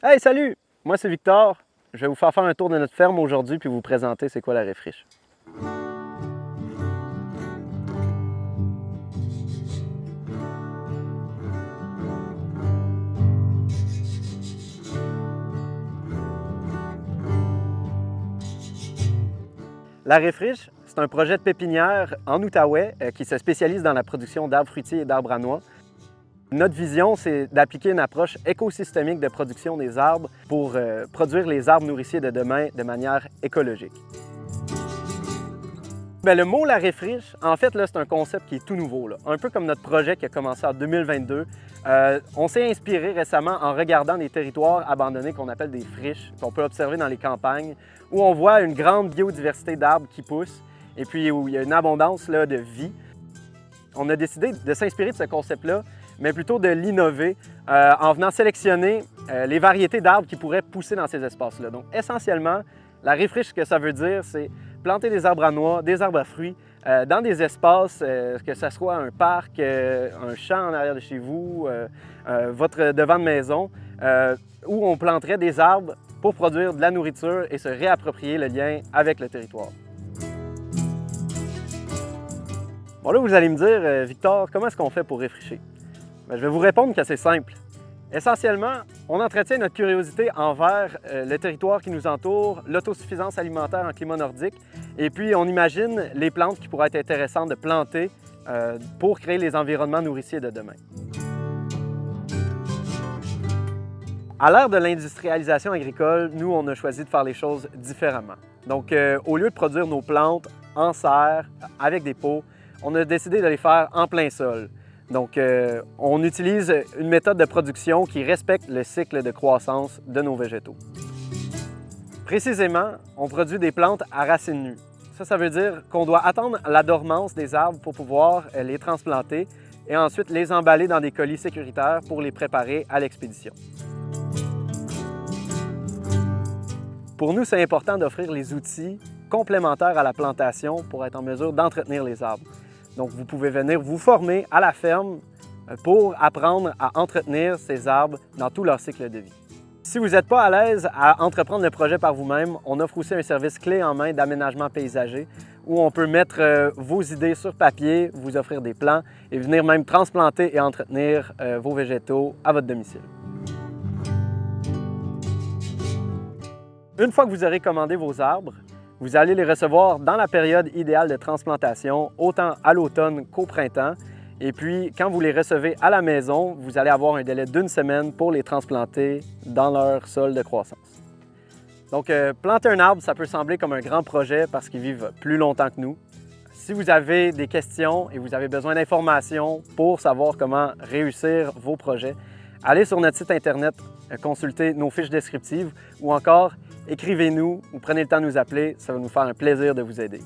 Hey, salut! Moi, c'est Victor. Je vais vous faire un tour de notre ferme aujourd'hui puis vous présenter c'est quoi la Réfriche. La Réfriche, c'est un projet de pépinière en Outaouais qui se spécialise dans la production d'arbres fruitiers et d'arbres à noix. Notre vision, c'est d'appliquer une approche écosystémique de production des arbres pour produire les arbres nourriciers de demain de manière écologique. Bien, le mot la Réfriche, en fait, c'est un concept qui est tout nouveau. Un peu comme notre projet qui a commencé en 2022. On s'est inspiré récemment en regardant des territoires abandonnés qu'on appelle des friches, qu'on peut observer dans les campagnes, où on voit une grande biodiversité d'arbres qui poussent et puis où il y a une abondance de vie. On a décidé de s'inspirer de ce concept-là, mais plutôt de l'innover en venant sélectionner les variétés d'arbres qui pourraient pousser dans ces espaces-là. Donc, essentiellement, la Réfriche, ce que ça veut dire, c'est planter des arbres à noix, des arbres à fruits, dans des espaces, que ce soit un parc, un champ en arrière de chez vous, votre devant de maison, où on planterait des arbres pour produire de la nourriture et se réapproprier le lien avec le territoire. Bon là, vous allez me dire, Victor, comment est-ce qu'on fait pour réfricher? Bien, je vais vous répondre que c'est simple. Essentiellement, on entretient notre curiosité envers le territoire qui nous entoure, l'autosuffisance alimentaire en climat nordique, et puis on imagine les plantes qui pourraient être intéressantes de planter pour créer les environnements nourriciers de demain. À l'ère de l'industrialisation agricole, nous, on a choisi de faire les choses différemment. Donc, au lieu de produire nos plantes en serre, avec des pots, on a décidé de les faire en plein sol. Donc, on utilise une méthode de production qui respecte le cycle de croissance de nos végétaux. Précisément, on produit des plantes à racines nues. Ça veut dire qu'on doit attendre la dormance des arbres pour pouvoir les transplanter et ensuite les emballer dans des colis sécuritaires pour les préparer à l'expédition. Pour nous, c'est important d'offrir les outils complémentaires à la plantation pour être en mesure d'entretenir les arbres. Donc, vous pouvez venir vous former à la ferme pour apprendre à entretenir ces arbres dans tout leur cycle de vie. Si vous n'êtes pas à l'aise à entreprendre le projet par vous-même, on offre aussi un service clé en main d'aménagement paysager où on peut mettre vos idées sur papier, vous offrir des plans et venir même transplanter et entretenir vos végétaux à votre domicile. Une fois que vous aurez commandé vos arbres, vous allez les recevoir dans la période idéale de transplantation, autant à l'automne qu'au printemps. Et puis, quand vous les recevez à la maison, vous allez avoir un délai d'1 semaine pour les transplanter dans leur sol de croissance. Donc, planter un arbre, ça peut sembler comme un grand projet parce qu'ils vivent plus longtemps que nous. Si vous avez des questions et vous avez besoin d'informations pour savoir comment réussir vos projets, allez sur notre site Internet, consultez nos fiches descriptives ou encore écrivez-nous ou prenez le temps de nous appeler, ça va nous faire un plaisir de vous aider.